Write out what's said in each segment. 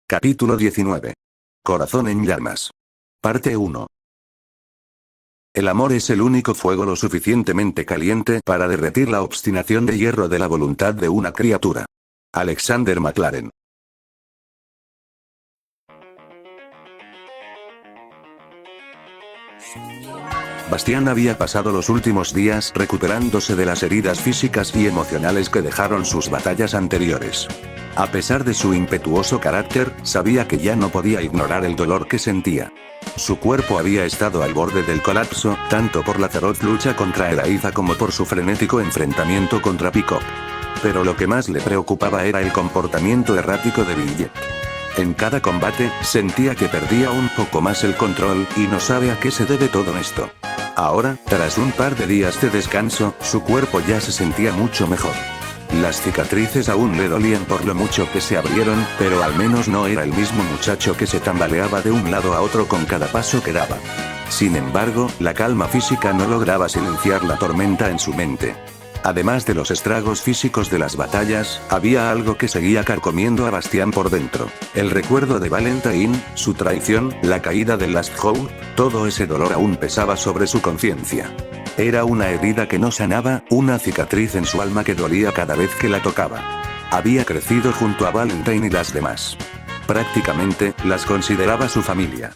Capítulo 19. Corazón en llamas. Parte 1. El amor es el único fuego lo suficientemente caliente para derretir la obstinación de hierro de la voluntad de una criatura. Alexander McLaren. Bastián había pasado los últimos días recuperándose de las heridas físicas y emocionales que dejaron sus batallas anteriores. A pesar de su impetuoso carácter, sabía que ya no podía ignorar el dolor que sentía. Su cuerpo había estado al borde del colapso, tanto por la feroz lucha contra Elaiza como por su frenético enfrentamiento contra Peacock. Pero lo que más le preocupaba era el comportamiento errático de Billet. En cada combate, sentía que perdía un poco más el control, y no sabe a qué se debe todo esto. Ahora, tras un par de días de descanso, su cuerpo ya se sentía mucho mejor. Las cicatrices aún le dolían por lo mucho que se abrieron, pero al menos no era el mismo muchacho que se tambaleaba de un lado a otro con cada paso que daba. Sin embargo, la calma física no lograba silenciar la tormenta en su mente. Además de los estragos físicos de las batallas, había algo que seguía carcomiendo a Bastián por dentro. El recuerdo de Valentine, su traición, la caída del Last Hope, todo ese dolor aún pesaba sobre su conciencia. Era una herida que no sanaba, una cicatriz en su alma que dolía cada vez que la tocaba. Había crecido junto a Valentine y las demás. Prácticamente, las consideraba su familia.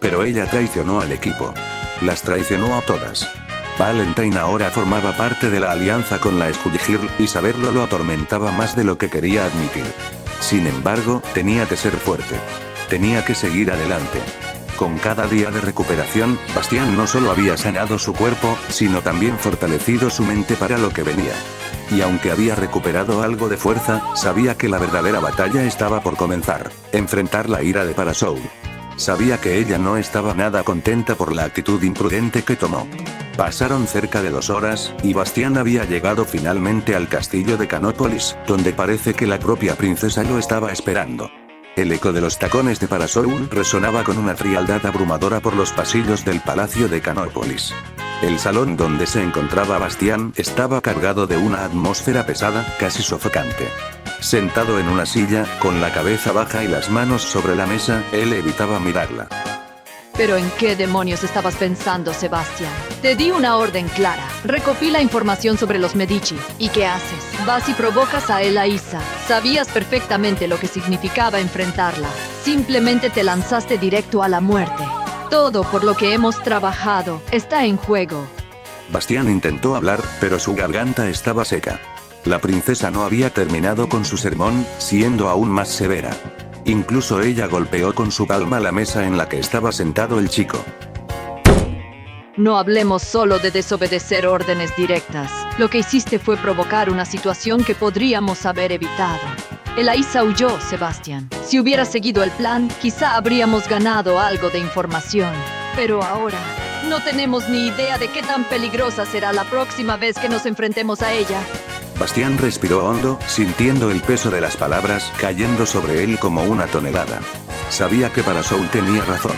Pero ella traicionó al equipo. Las traicionó a todas. Valentine ahora formaba parte de la alianza con la Skullgirl, y saberlo lo atormentaba más de lo que quería admitir. Sin embargo, tenía que ser fuerte. Tenía que seguir adelante. Con cada día de recuperación, Bastián no solo había sanado su cuerpo, sino también fortalecido su mente para lo que venía. Y aunque había recuperado algo de fuerza, sabía que la verdadera batalla estaba por comenzar: enfrentar la ira de Parasoul. Sabía que ella no estaba nada contenta por la actitud imprudente que tomó. Pasaron cerca de 2 horas, y Bastián había llegado finalmente al castillo de Canópolis, donde parece que la propia princesa lo estaba esperando. El eco de los tacones de Parasoul resonaba con una frialdad abrumadora por los pasillos del palacio de Canópolis. El salón donde se encontraba Bastián estaba cargado de una atmósfera pesada, casi sofocante. Sentado en una silla, con la cabeza baja y las manos sobre la mesa, él evitaba mirarla. ¿Pero en qué demonios estabas pensando, Sebastián? Te di una orden clara. Recopila información sobre los Medici. ¿Y qué haces? Vas y provocas a Elaiza. Sabías perfectamente lo que significaba enfrentarla. Simplemente te lanzaste directo a la muerte. Todo por lo que hemos trabajado está en juego. Bastián intentó hablar, pero su garganta estaba seca. La princesa no había terminado con su sermón, siendo aún más severa. Incluso ella golpeó con su palma la mesa en la que estaba sentado el chico. No hablemos solo de desobedecer órdenes directas. Lo que hiciste fue provocar una situación que podríamos haber evitado. Elaiza huyó, Sebastián. Si hubieras seguido el plan, quizá habríamos ganado algo de información. Pero ahora, no tenemos ni idea de qué tan peligrosa será la próxima vez que nos enfrentemos a ella. Bastián respiró hondo, sintiendo el peso de las palabras cayendo sobre él como una tonelada. Sabía que Parasoul tenía razón.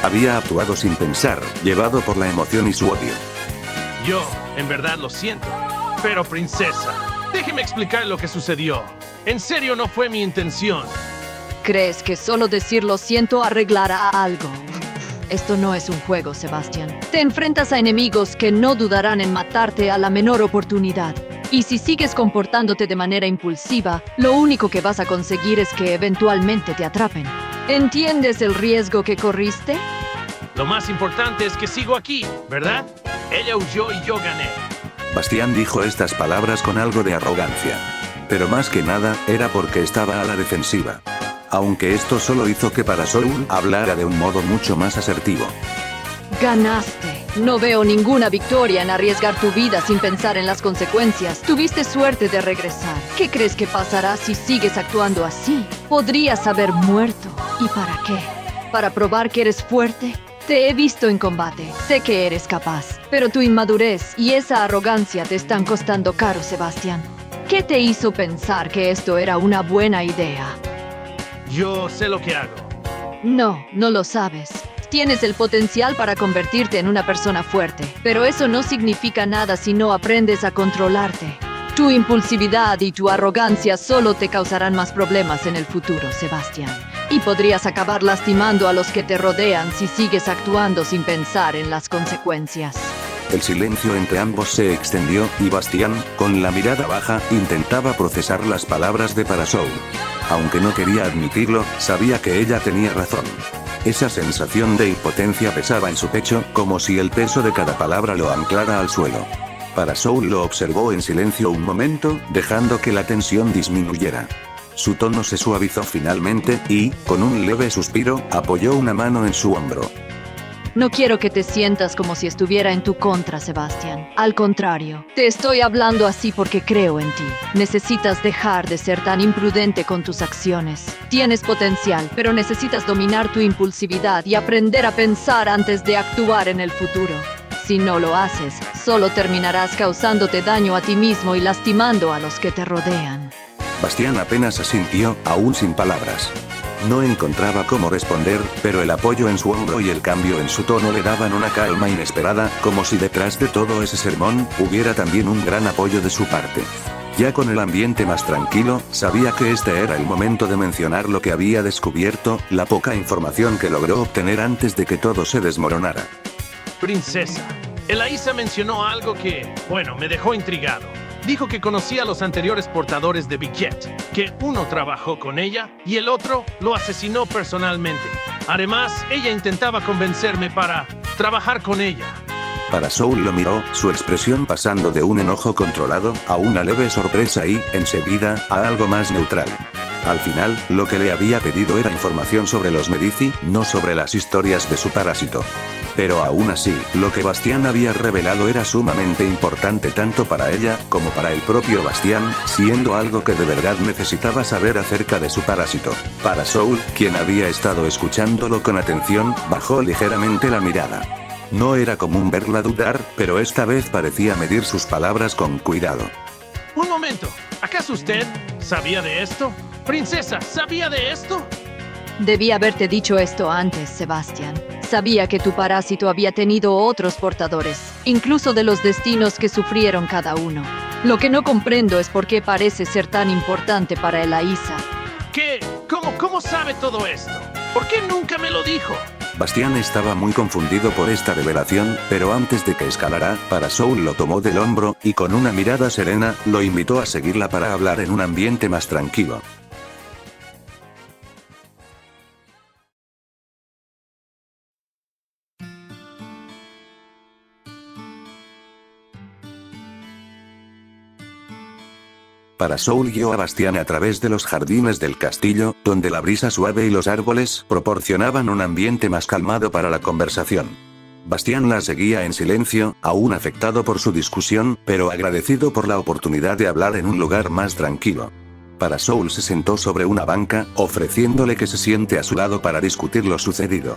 Había actuado sin pensar, llevado por la emoción y su odio. Yo, en verdad lo siento. Pero princesa, déjeme explicar lo que sucedió. En serio, no fue mi intención. ¿Crees que solo decir lo siento arreglará algo? Esto no es un juego, Sebastián. Te enfrentas a enemigos que no dudarán en matarte a la menor oportunidad. Y si sigues comportándote de manera impulsiva, lo único que vas a conseguir es que eventualmente te atrapen. ¿Entiendes el riesgo que corriste? Lo más importante es que sigo aquí, ¿verdad? Ella huyó y yo gané. Bastián dijo estas palabras con algo de arrogancia. Pero más que nada, era porque estaba a la defensiva. Aunque esto solo hizo que Parasoul hablara de un modo mucho más asertivo. Ganaste. No veo ninguna victoria en arriesgar tu vida sin pensar en las consecuencias. Tuviste suerte de regresar. ¿Qué crees que pasará si sigues actuando así? Podrías haber muerto. ¿Y para qué? ¿Para probar que eres fuerte? Te he visto en combate. Sé que eres capaz. Pero tu inmadurez y esa arrogancia te están costando caro, Sebastián. ¿Qué te hizo pensar que esto era una buena idea? Yo sé lo que hago. No, no lo sabes. Tienes el potencial para convertirte en una persona fuerte, pero eso no significa nada si no aprendes a controlarte. Tu impulsividad y tu arrogancia solo te causarán más problemas en el futuro, Sebastián. Y podrías acabar lastimando a los que te rodean si sigues actuando sin pensar en las consecuencias. El silencio entre ambos se extendió, y Bastián, con la mirada baja, intentaba procesar las palabras de Parasol. Aunque no quería admitirlo, sabía que ella tenía razón. Esa sensación de impotencia pesaba en su pecho, como si el peso de cada palabra lo anclara al suelo. Parasol lo observó en silencio un momento, dejando que la tensión disminuyera. Su tono se suavizó finalmente, y, con un leve suspiro, apoyó una mano en su hombro. No quiero que te sientas como si estuviera en tu contra, Sebastián. Al contrario, te estoy hablando así porque creo en ti. Necesitas dejar de ser tan imprudente con tus acciones. Tienes potencial, pero necesitas dominar tu impulsividad y aprender a pensar antes de actuar en el futuro. Si no lo haces, solo terminarás causándote daño a ti mismo y lastimando a los que te rodean. Bastián apenas asintió, aún sin palabras. No encontraba cómo responder, pero el apoyo en su hombro y el cambio en su tono le daban una calma inesperada, como si detrás de todo ese sermón, hubiera también un gran apoyo de su parte. Ya con el ambiente más tranquilo, sabía que este era el momento de mencionar lo que había descubierto, la poca información que logró obtener antes de que todo se desmoronara. Princesa, Elaísa mencionó algo que, bueno, me dejó intrigado. Dijo que conocía a los anteriores portadores de Biquet, que uno trabajó con ella y el otro lo asesinó personalmente. Además, ella intentaba convencerme para trabajar con ella. Parasol lo miró, su expresión pasando de un enojo controlado a una leve sorpresa y, enseguida, a algo más neutral. Al final, lo que le había pedido era información sobre los Medici, no sobre las historias de su parásito. Pero aún así, lo que Bastián había revelado era sumamente importante tanto para ella, como para el propio Bastián, siendo algo que de verdad necesitaba saber acerca de su parásito. Parasol, quien había estado escuchándolo con atención, bajó ligeramente la mirada. No era común verla dudar, pero esta vez parecía medir sus palabras con cuidado. Un momento, ¿acaso usted sabía de esto? Princesa, ¿sabía de esto? Debí haberte dicho esto antes, Sebastián. Sabía que tu parásito había tenido otros portadores, incluso de los destinos que sufrieron cada uno. Lo que no comprendo es por qué parece ser tan importante para Elaísa. ¿Qué? ¿Cómo sabe todo esto? ¿Por qué nunca me lo dijo? Bastián estaba muy confundido por esta revelación, pero antes de que escalara, Parasol lo tomó del hombro, y con una mirada serena, lo invitó a seguirla para hablar en un ambiente más tranquilo. Parasol guió a Bastián a través de los jardines del castillo, donde la brisa suave y los árboles proporcionaban un ambiente más calmado para la conversación. Bastián la seguía en silencio, aún afectado por su discusión, pero agradecido por la oportunidad de hablar en un lugar más tranquilo. Parasol se sentó sobre una banca, ofreciéndole que se siente a su lado para discutir lo sucedido.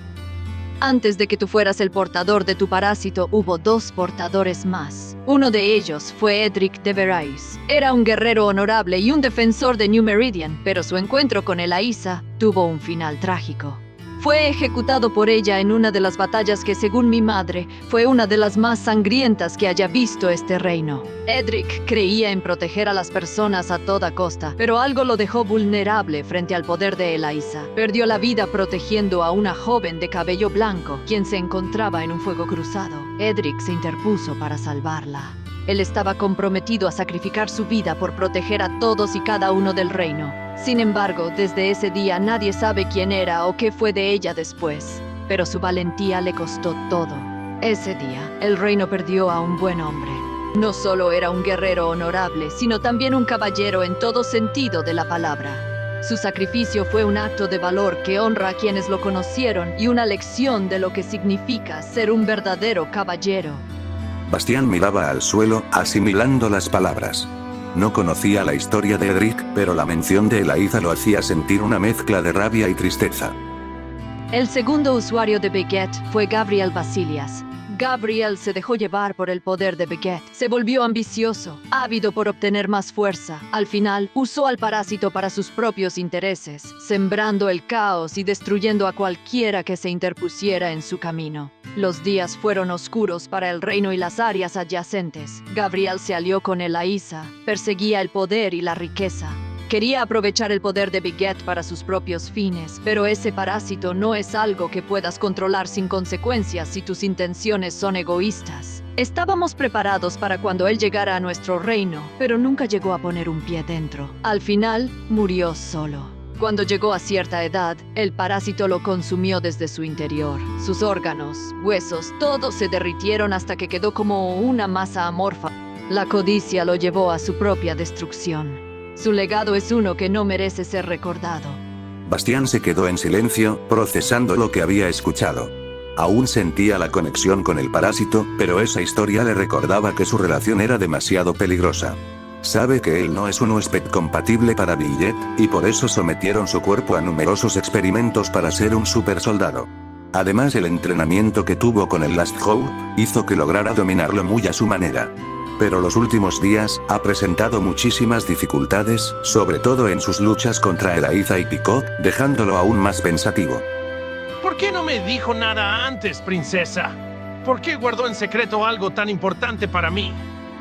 Antes de que tú fueras el portador de tu parásito, hubo 2 portadores más. Uno de ellos fue Edric de Verais. Era un guerrero honorable y un defensor de New Meridian, pero su encuentro con Elaísa tuvo un final trágico. Fue ejecutado por ella en una de las batallas que, según mi madre, fue una de las más sangrientas que haya visto este reino. Edric creía en proteger a las personas a toda costa, pero algo lo dejó vulnerable frente al poder de Elaísa. Perdió la vida protegiendo a una joven de cabello blanco, quien se encontraba en un fuego cruzado. Edric se interpuso para salvarla. Él estaba comprometido a sacrificar su vida por proteger a todos y cada uno del reino. Sin embargo, desde ese día nadie sabe quién era o qué fue de ella después. Pero su valentía le costó todo. Ese día, el reino perdió a un buen hombre. No solo era un guerrero honorable, sino también un caballero en todo sentido de la palabra. Su sacrificio fue un acto de valor que honra a quienes lo conocieron y una lección de lo que significa ser un verdadero caballero. Bastián miraba al suelo, asimilando las palabras. No conocía la historia de Edric, pero la mención de Elaísa lo hacía sentir una mezcla de rabia y tristeza. El segundo usuario de Beguet fue Gabriel Basilias. Gabriel se dejó llevar por el poder de Beguet. Se volvió ambicioso, ávido por obtener más fuerza. Al final, usó al parásito para sus propios intereses, sembrando el caos y destruyendo a cualquiera que se interpusiera en su camino. Los días fueron oscuros para el reino y las áreas adyacentes. Gabriel se alió con Elaísa, perseguía el poder y la riqueza. Quería aprovechar el poder de Bigget para sus propios fines, pero ese parásito no es algo que puedas controlar sin consecuencias si tus intenciones son egoístas. Estábamos preparados para cuando él llegara a nuestro reino, pero nunca llegó a poner un pie dentro. Al final, murió solo. Cuando llegó a cierta edad, el parásito lo consumió desde su interior. Sus órganos, huesos, todo se derritieron hasta que quedó como una masa amorfa. La codicia lo llevó a su propia destrucción. Su legado es uno que no merece ser recordado. Bastián se quedó en silencio, procesando lo que había escuchado. Aún sentía la conexión con el parásito, pero esa historia le recordaba que su relación era demasiado peligrosa. Sabe que él no es un huésped compatible para Bigget, y por eso sometieron su cuerpo a numerosos experimentos para ser un super soldado. Además, el entrenamiento que tuvo con el Last Hope hizo que lograra dominarlo muy a su manera. Pero los últimos días ha presentado muchísimas dificultades, sobre todo en sus luchas contra Elaiza y Picot, dejándolo aún más pensativo. ¿Por qué no me dijo nada antes, princesa? ¿Por qué guardó en secreto algo tan importante para mí?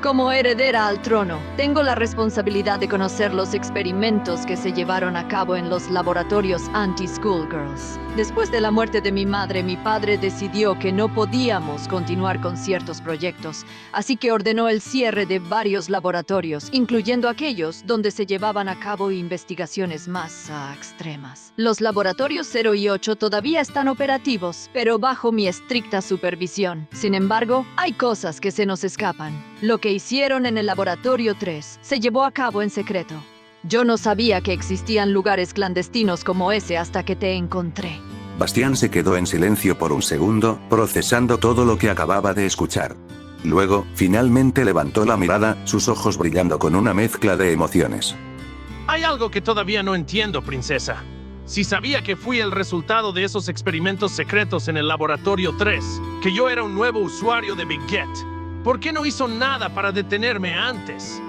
Como heredera al trono, tengo la responsabilidad de conocer los experimentos que se llevaron a cabo en los laboratorios anti-Schoolgirls. Después de la muerte de mi madre, mi padre decidió que no podíamos continuar con ciertos proyectos, así que ordenó el cierre de varios laboratorios, incluyendo aquellos donde se llevaban a cabo investigaciones más extremas. Los laboratorios 0 y 8 todavía están operativos, pero bajo mi estricta supervisión. Sin embargo, hay cosas que se nos escapan. Lo que hicieron en el laboratorio 3 se llevó a cabo en secreto. Yo no sabía que existían lugares clandestinos como ese hasta que te encontré. Bastián se quedó en silencio por un segundo, procesando todo lo que acababa de escuchar. Luego, finalmente levantó la mirada, sus ojos brillando con una mezcla de emociones. Hay algo que todavía no entiendo, princesa. Si sabía que fui el resultado de esos experimentos secretos en el laboratorio 3, que yo era un nuevo usuario de Bigget, ¿por qué no hizo nada para detenerme antes?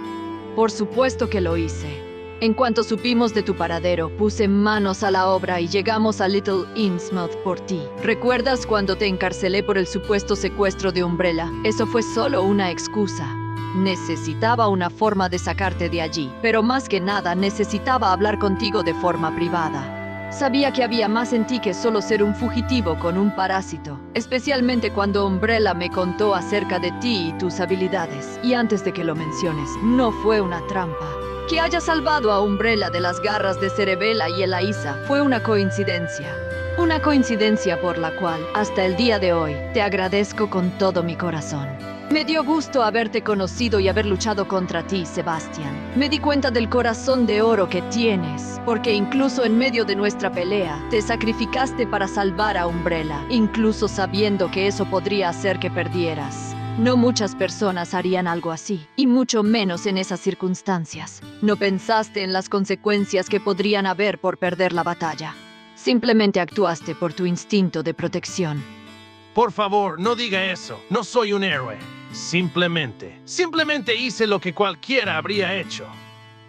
Por supuesto que lo hice. En cuanto supimos de tu paradero, puse manos a la obra y llegamos a Little Innsmouth por ti. ¿Recuerdas cuando te encarcelé por el supuesto secuestro de Umbrella? Eso fue solo una excusa. Necesitaba una forma de sacarte de allí, pero más que nada necesitaba hablar contigo de forma privada. Sabía que había más en ti que solo ser un fugitivo con un parásito, especialmente cuando Umbrella me contó acerca de ti y tus habilidades. Y antes de que lo menciones, no fue una trampa. Que haya salvado a Umbrella de las garras de Cerebella y Elaiza fue una coincidencia. Una coincidencia por la cual, hasta el día de hoy, te agradezco con todo mi corazón. Me dio gusto haberte conocido y haber luchado contra ti, Sebastian. Me di cuenta del corazón de oro que tienes, porque incluso en medio de nuestra pelea, te sacrificaste para salvar a Umbrella, incluso sabiendo que eso podría hacer que perdieras. No muchas personas harían algo así, y mucho menos en esas circunstancias. No pensaste en las consecuencias que podrían haber por perder la batalla. Simplemente actuaste por tu instinto de protección. Por favor, no diga eso. No soy un héroe. Simplemente hice lo que cualquiera habría hecho.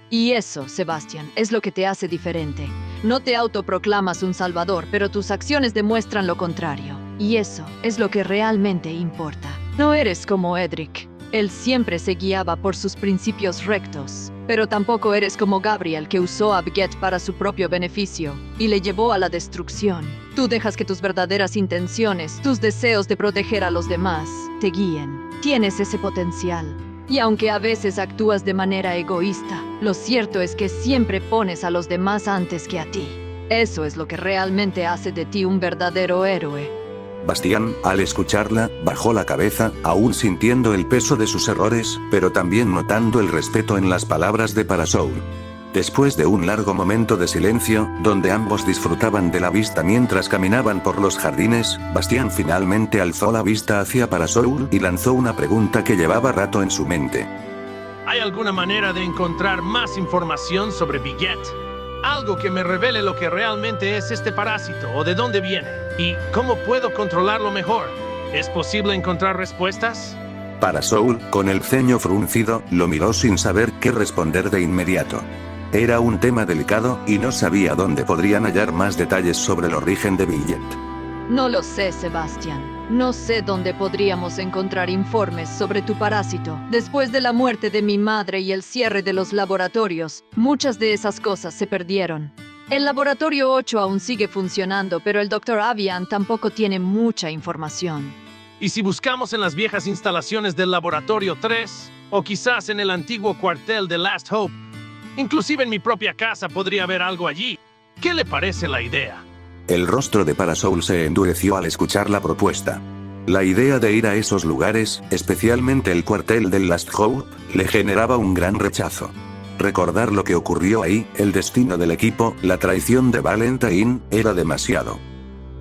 Y eso, Sebastian, es lo que te hace diferente. No te autoproclamas un salvador, pero tus acciones demuestran lo contrario. Y eso es lo que realmente importa. No eres como Edric. Él siempre se guiaba por sus principios rectos. Pero tampoco eres como Gabriel, que usó a Bigget para su propio beneficio y le llevó a la destrucción. Tú dejas que tus verdaderas intenciones, tus deseos de proteger a los demás, te guíen. Tienes ese potencial. Y aunque a veces actúas de manera egoísta, lo cierto es que siempre pones a los demás antes que a ti. Eso es lo que realmente hace de ti un verdadero héroe. Bastián, al escucharla, bajó la cabeza, aún sintiendo el peso de sus errores, pero también notando el respeto en las palabras de Parasoul. Después de un largo momento de silencio, donde ambos disfrutaban de la vista mientras caminaban por los jardines, Bastián finalmente alzó la vista hacia Parasoul y lanzó una pregunta que llevaba rato en su mente. ¿Hay alguna manera de encontrar más información sobre Bigget? Algo que me revele lo que realmente es este parásito o de dónde viene. ¿Y cómo puedo controlarlo mejor? ¿Es posible encontrar respuestas? Parasoul, con el ceño fruncido, lo miró sin saber qué responder de inmediato. Era un tema delicado, y no sabía dónde podrían hallar más detalles sobre el origen de Bigget. No lo sé, Sebastián. No sé dónde podríamos encontrar informes sobre tu parásito. Después de la muerte de mi madre y el cierre de los laboratorios, muchas de esas cosas se perdieron. El laboratorio 8 aún sigue funcionando, pero el Dr. Avian tampoco tiene mucha información. ¿Y si buscamos en las viejas instalaciones del laboratorio 3? O quizás en el antiguo cuartel de Last Hope. Inclusive en mi propia casa podría haber algo allí. ¿Qué le parece la idea? El rostro de Parasoul se endureció al escuchar la propuesta. La idea de ir a esos lugares, especialmente el cuartel del Last Hope, le generaba un gran rechazo. Recordar lo que ocurrió ahí, el destino del equipo, la traición de Valentine, era demasiado.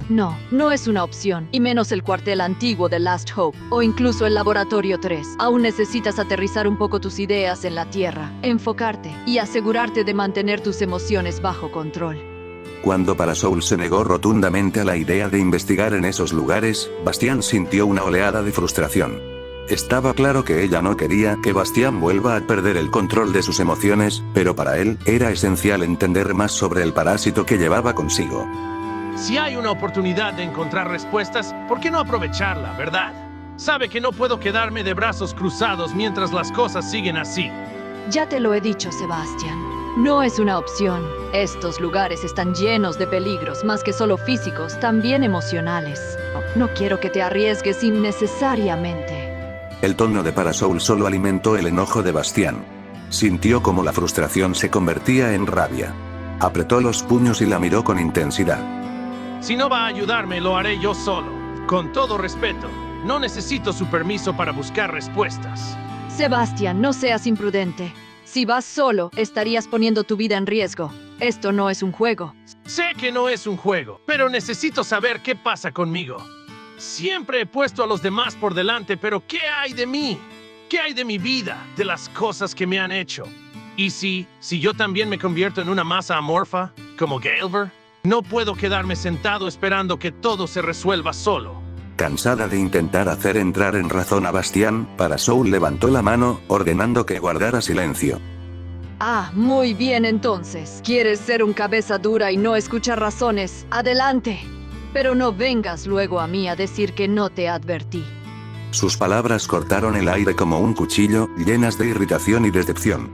No, no es una opción, y menos el cuartel antiguo de Last Hope, o incluso el laboratorio 3. Aún necesitas aterrizar un poco tus ideas en la tierra, enfocarte, y asegurarte de mantener tus emociones bajo control. Cuando Parasoul se negó rotundamente a la idea de investigar en esos lugares, Bastián sintió una oleada de frustración. Estaba claro que ella no quería que Bastián vuelva a perder el control de sus emociones, pero para él, era esencial entender más sobre el parásito que llevaba consigo. Si hay una oportunidad de encontrar respuestas, ¿por qué no aprovecharla, verdad? Sabe que no puedo quedarme de brazos cruzados mientras las cosas siguen así. Ya te lo he dicho, Sebastián. No es una opción. Estos lugares están llenos de peligros, más que solo físicos, también emocionales. No quiero que te arriesgues innecesariamente. El tono de Parasoul solo alimentó el enojo de Bastián. Sintió como la frustración se convertía en rabia. Apretó los puños y la miró con intensidad. Si no va a ayudarme, lo haré yo solo. Con todo respeto, no necesito su permiso para buscar respuestas. Sebastián, no seas imprudente. Si vas solo, estarías poniendo tu vida en riesgo. Esto no es un juego. Sé que no es un juego, pero necesito saber qué pasa conmigo. Siempre he puesto a los demás por delante, pero ¿qué hay de mí? ¿Qué hay de mi vida, de las cosas que me han hecho? ¿Y si yo también me convierto en una masa amorfa, como Galver? No puedo quedarme sentado esperando que todo se resuelva solo. Cansada de intentar hacer entrar en razón a Bastián, Parasoul levantó la mano, ordenando que guardara silencio. Ah, muy bien entonces. ¿Quieres ser un cabeza dura y no escuchar razones? Adelante. Pero no vengas luego a mí a decir que no te advertí. Sus palabras cortaron el aire como un cuchillo, llenas de irritación y decepción.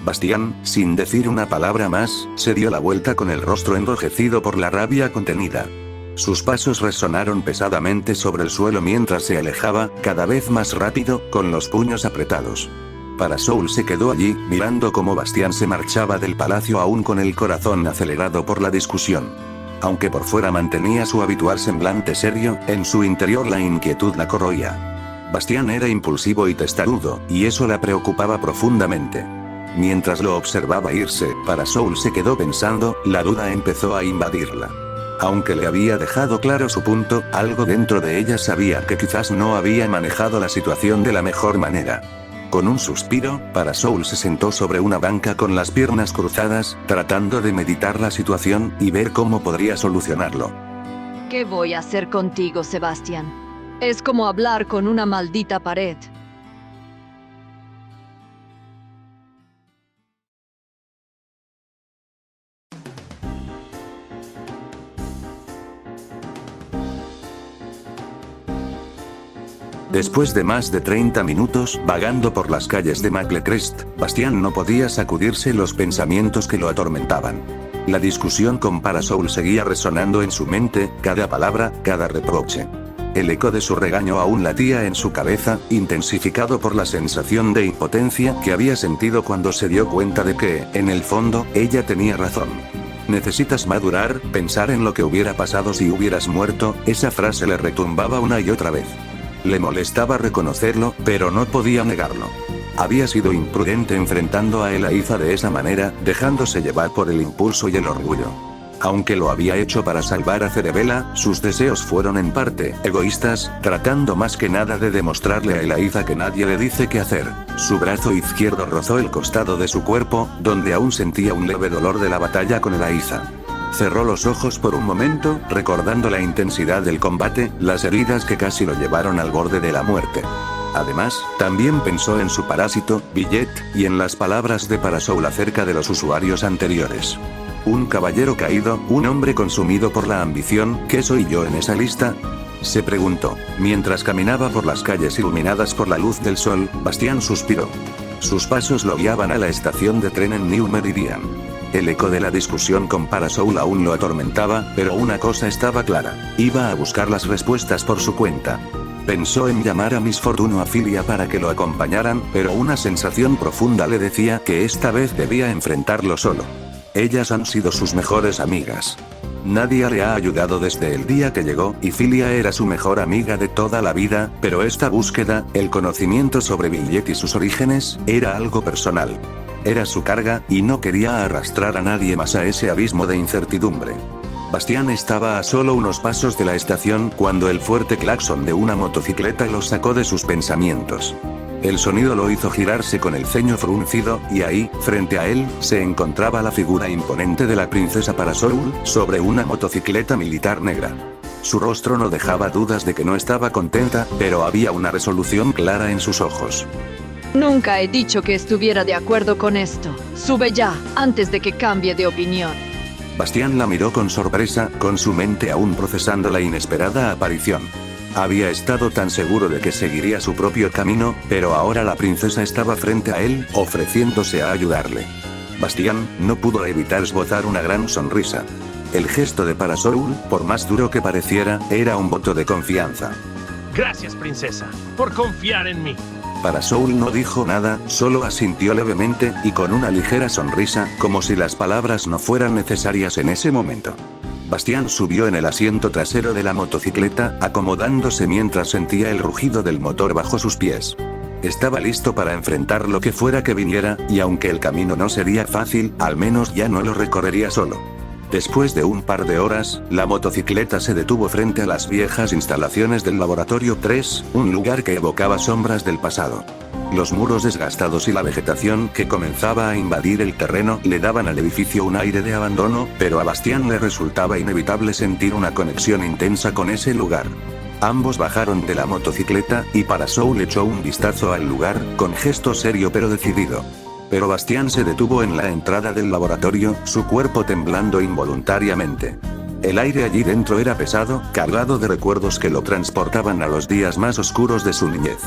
Bastián, sin decir una palabra más, se dio la vuelta con el rostro enrojecido por la rabia contenida. Sus pasos resonaron pesadamente sobre el suelo mientras se alejaba, cada vez más rápido, con los puños apretados. Parasoul se quedó allí, mirando cómo Bastián se marchaba del palacio aún con el corazón acelerado por la discusión. Aunque por fuera mantenía su habitual semblante serio, en su interior la inquietud la corroía. Bastián era impulsivo y testarudo, y eso la preocupaba profundamente. Mientras lo observaba irse, Parasoul se quedó pensando, la duda empezó a invadirla. Aunque le había dejado claro su punto, algo dentro de ella sabía que quizás no había manejado la situación de la mejor manera. Con un suspiro, Parasoul se sentó sobre una banca con las piernas cruzadas, tratando de meditar la situación y ver cómo podría solucionarlo. ¿Qué voy a hacer contigo, Sebastián? Es como hablar con una maldita pared. Después de más de 30 minutos vagando por las calles de Maclecrest, Bastián no podía sacudirse los pensamientos que lo atormentaban. La discusión con Parasoul seguía resonando en su mente, cada palabra, cada reproche. El eco de su regaño aún latía en su cabeza, intensificado por la sensación de impotencia que había sentido cuando se dio cuenta de que, en el fondo, ella tenía razón. Necesitas madurar, pensar en lo que hubiera pasado si hubieras muerto, esa frase le retumbaba una y otra vez. Le molestaba reconocerlo, pero no podía negarlo. Había sido imprudente enfrentando a Elaiza de esa manera, dejándose llevar por el impulso y el orgullo. Aunque lo había hecho para salvar a Cerebela, sus deseos fueron en parte egoístas, tratando más que nada de demostrarle a Elaiza que nadie le dice qué hacer. Su brazo izquierdo rozó el costado de su cuerpo, donde aún sentía un leve dolor de la batalla con Elaiza. Cerró los ojos por un momento, recordando la intensidad del combate, las heridas que casi lo llevaron al borde de la muerte. Además, también pensó en su parásito, Billet, y en las palabras de Parasoul acerca de los usuarios anteriores. ¿Un caballero caído, un hombre consumido por la ambición? ¿Qué soy yo en esa lista?, se preguntó. Mientras caminaba por las calles iluminadas por la luz del sol, Bastián suspiró. Sus pasos lo guiaban a la estación de tren en New Meridian. El eco de la discusión con Parasol aún lo atormentaba, pero una cosa estaba clara: iba a buscar las respuestas por su cuenta. Pensó en llamar a Miss Fortune o a Filia para que lo acompañaran, pero una sensación profunda le decía que esta vez debía enfrentarlo solo. Ellas han sido sus mejores amigas. Nadie le ha ayudado desde el día que llegó, y Filia era su mejor amiga de toda la vida, pero esta búsqueda, el conocimiento sobre Billet y sus orígenes, era algo personal. Era su carga, y no quería arrastrar a nadie más a ese abismo de incertidumbre. Bastián estaba a solo unos pasos de la estación cuando el fuerte claxon de una motocicleta lo sacó de sus pensamientos. El sonido lo hizo girarse con el ceño fruncido, y ahí, frente a él, se encontraba la figura imponente de la princesa Parasol, sobre una motocicleta militar negra. Su rostro no dejaba dudas de que no estaba contenta, pero había una resolución clara en sus ojos. Nunca he dicho que estuviera de acuerdo con esto. Sube ya, antes de que cambie de opinión. Bastián la miró con sorpresa, con su mente aún procesando la inesperada aparición. Había estado tan seguro de que seguiría su propio camino, pero ahora la princesa estaba frente a él, ofreciéndose a ayudarle. Bastián no pudo evitar esbozar una gran sonrisa. El gesto de Parasol, por más duro que pareciera, era un voto de confianza. Gracias, princesa, por confiar en mí. Parasol no dijo nada, solo asintió levemente, y con una ligera sonrisa, como si las palabras no fueran necesarias en ese momento. Bastián subió en el asiento trasero de la motocicleta, acomodándose mientras sentía el rugido del motor bajo sus pies. Estaba listo para enfrentar lo que fuera que viniera, y aunque el camino no sería fácil, al menos ya no lo recorrería solo. Después de un par de horas, la motocicleta se detuvo frente a las viejas instalaciones del Laboratorio 3, un lugar que evocaba sombras del pasado. Los muros desgastados y la vegetación que comenzaba a invadir el terreno le daban al edificio un aire de abandono, pero a Bastián le resultaba inevitable sentir una conexión intensa con ese lugar. Ambos bajaron de la motocicleta, y Parasol echó un vistazo al lugar, con gesto serio pero decidido. Pero Bastián se detuvo en la entrada del laboratorio, su cuerpo temblando involuntariamente. El aire allí dentro era pesado, cargado de recuerdos que lo transportaban a los días más oscuros de su niñez.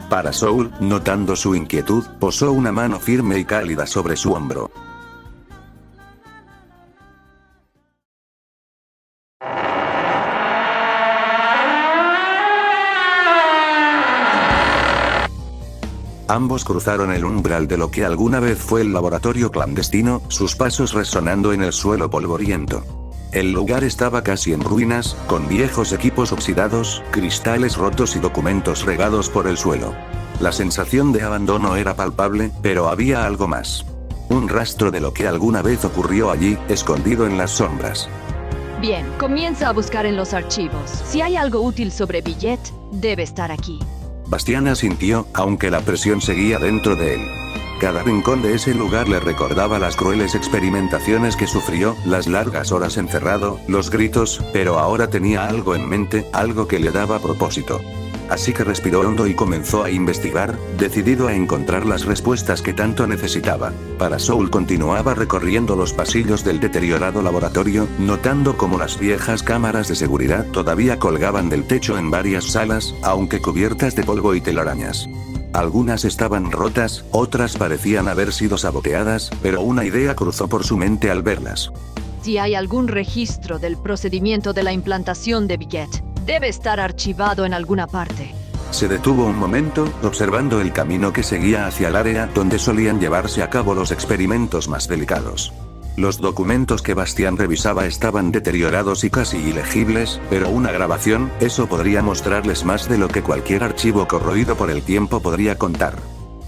Parasol, notando su inquietud, posó una mano firme y cálida sobre su hombro. Ambos cruzaron el umbral de lo que alguna vez fue el laboratorio clandestino, sus pasos resonando en el suelo polvoriento. El lugar estaba casi en ruinas, con viejos equipos oxidados, cristales rotos y documentos regados por el suelo. La sensación de abandono era palpable, pero había algo más. Un rastro de lo que alguna vez ocurrió allí, escondido en las sombras. Bien, comienza a buscar en los archivos. Si hay algo útil sobre Billet, debe estar aquí. Bastián asintió, aunque la presión seguía dentro de él. Cada rincón de ese lugar le recordaba las crueles experimentaciones que sufrió, las largas horas encerrado, los gritos, pero ahora tenía algo en mente, algo que le daba propósito. Así que respiró hondo y comenzó a investigar, decidido a encontrar las respuestas que tanto necesitaba. Parasol continuaba recorriendo los pasillos del deteriorado laboratorio, notando cómo las viejas cámaras de seguridad todavía colgaban del techo en varias salas, aunque cubiertas de polvo y telarañas. Algunas estaban rotas, otras parecían haber sido saboteadas, pero una idea cruzó por su mente al verlas. Si hay algún registro del procedimiento de la implantación de Billet, debe estar archivado en alguna parte. Se detuvo un momento, observando el camino que seguía hacia el área donde solían llevarse a cabo los experimentos más delicados. Los documentos que Bastián revisaba estaban deteriorados y casi ilegibles, pero una grabación, eso podría mostrarles más de lo que cualquier archivo corroído por el tiempo podría contar.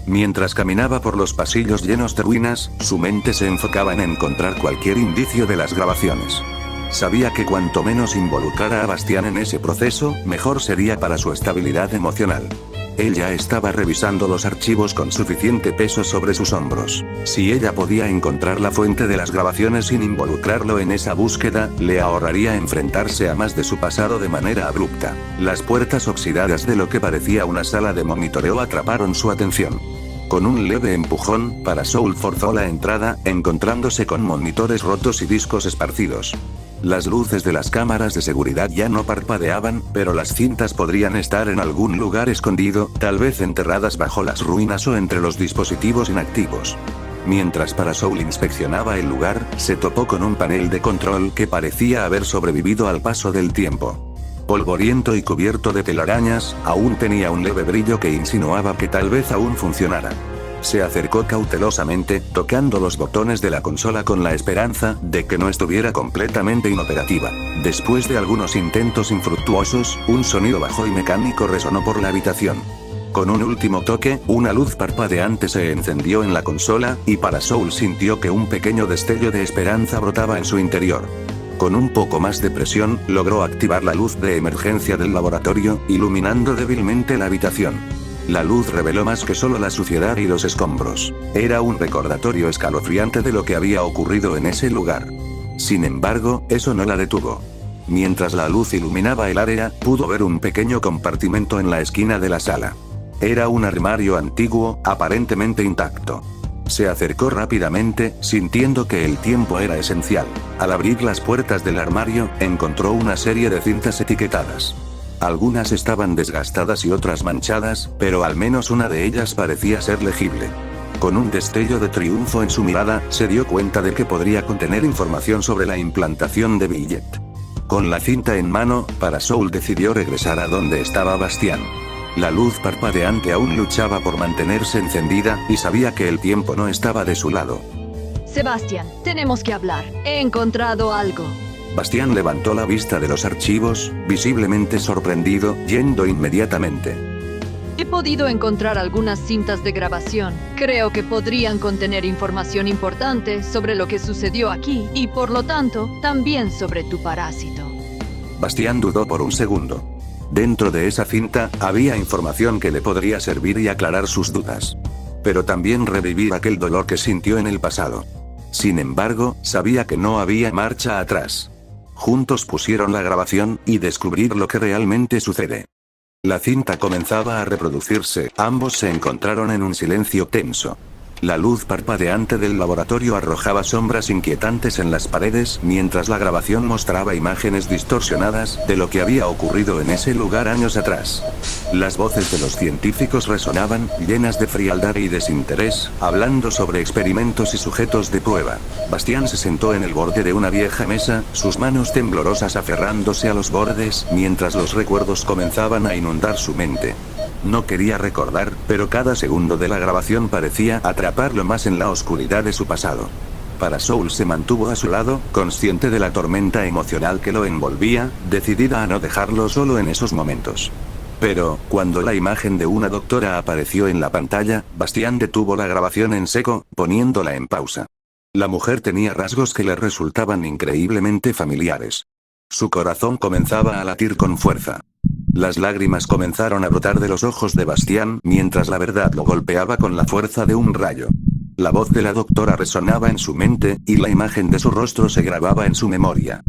Mientras caminaba por los pasillos llenos de ruinas, su mente se enfocaba en encontrar cualquier indicio de las grabaciones. Sabía que cuanto menos involucrara a Bastián en ese proceso, mejor sería para su estabilidad emocional. Él ya estaba revisando los archivos con suficiente peso sobre sus hombros. Si ella podía encontrar la fuente de las grabaciones sin involucrarlo en esa búsqueda, le ahorraría enfrentarse a más de su pasado de manera abrupta. Las puertas oxidadas de lo que parecía una sala de monitoreo atraparon su atención. Con un leve empujón, Parasoul forzó la entrada, encontrándose con monitores rotos y discos esparcidos. Las luces de las cámaras de seguridad ya no parpadeaban, pero las cintas podrían estar en algún lugar escondido, tal vez enterradas bajo las ruinas o entre los dispositivos inactivos. Mientras Parasoul inspeccionaba el lugar, se topó con un panel de control que parecía haber sobrevivido al paso del tiempo. Polvoriento y cubierto de telarañas, aún tenía un leve brillo que insinuaba que tal vez aún funcionara. Se acercó cautelosamente, tocando los botones de la consola con la esperanza de que no estuviera completamente inoperativa. Después de algunos intentos infructuosos, un sonido bajo y mecánico resonó por la habitación. Con un último toque, una luz parpadeante se encendió en la consola, y Parasoul sintió que un pequeño destello de esperanza brotaba en su interior. Con un poco más de presión, logró activar la luz de emergencia del laboratorio, iluminando débilmente la habitación. La luz reveló más que solo la suciedad y los escombros. Era un recordatorio escalofriante de lo que había ocurrido en ese lugar. Sin embargo, eso no la detuvo. Mientras la luz iluminaba el área, pudo ver un pequeño compartimento en la esquina de la sala. Era un armario antiguo, aparentemente intacto. Se acercó rápidamente, sintiendo que el tiempo era esencial. Al abrir las puertas del armario, encontró una serie de cintas etiquetadas. Algunas estaban desgastadas y otras manchadas, pero al menos una de ellas parecía ser legible. Con un destello de triunfo en su mirada, se dio cuenta de que podría contener información sobre la implantación de Billet. Con la cinta en mano, Parasoul decidió regresar a donde estaba Bastián. La luz parpadeante aún luchaba por mantenerse encendida, y sabía que el tiempo no estaba de su lado. Sebastián, tenemos que hablar. He encontrado algo. Bastián levantó la vista de los archivos, visiblemente sorprendido, yendo inmediatamente. He podido encontrar algunas cintas de grabación. Creo que podrían contener información importante sobre lo que sucedió aquí, y por lo tanto, también sobre tu parásito. Bastián dudó por un segundo. Dentro de esa cinta, había información que le podría servir y aclarar sus dudas. Pero también revivir aquel dolor que sintió en el pasado. Sin embargo, sabía que no había marcha atrás. Juntos pusieron la grabación, y descubrir lo que realmente sucede. La cinta comenzaba a reproducirse, ambos se encontraron en un silencio tenso. La luz parpadeante del laboratorio arrojaba sombras inquietantes en las paredes, mientras la grabación mostraba imágenes distorsionadas de lo que había ocurrido en ese lugar años atrás. Las voces de los científicos resonaban, llenas de frialdad y desinterés, hablando sobre experimentos y sujetos de prueba. Bastián se sentó en el borde de una vieja mesa, sus manos temblorosas aferrándose a los bordes, mientras los recuerdos comenzaban a inundar su mente. No quería recordar, pero cada segundo de la grabación parecía atraparlo más en la oscuridad de su pasado. Parasoul se mantuvo a su lado, consciente de la tormenta emocional que lo envolvía, decidida a no dejarlo solo en esos momentos. Pero, cuando la imagen de una doctora apareció en la pantalla, Bastián detuvo la grabación en seco, poniéndola en pausa. La mujer tenía rasgos que le resultaban increíblemente familiares. Su corazón comenzaba a latir con fuerza. Las lágrimas comenzaron a brotar de los ojos de Bastián, mientras la verdad lo golpeaba con la fuerza de un rayo. La voz de la doctora resonaba en su mente, y la imagen de su rostro se grababa en su memoria.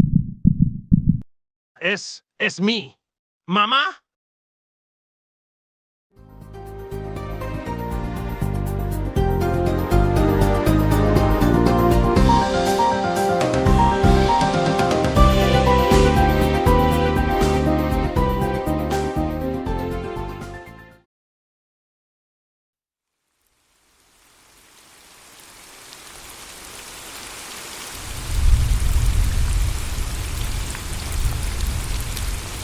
Es mí. ¿Mamá?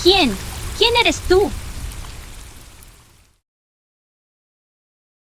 ¿Quién? ¿Quién eres tú?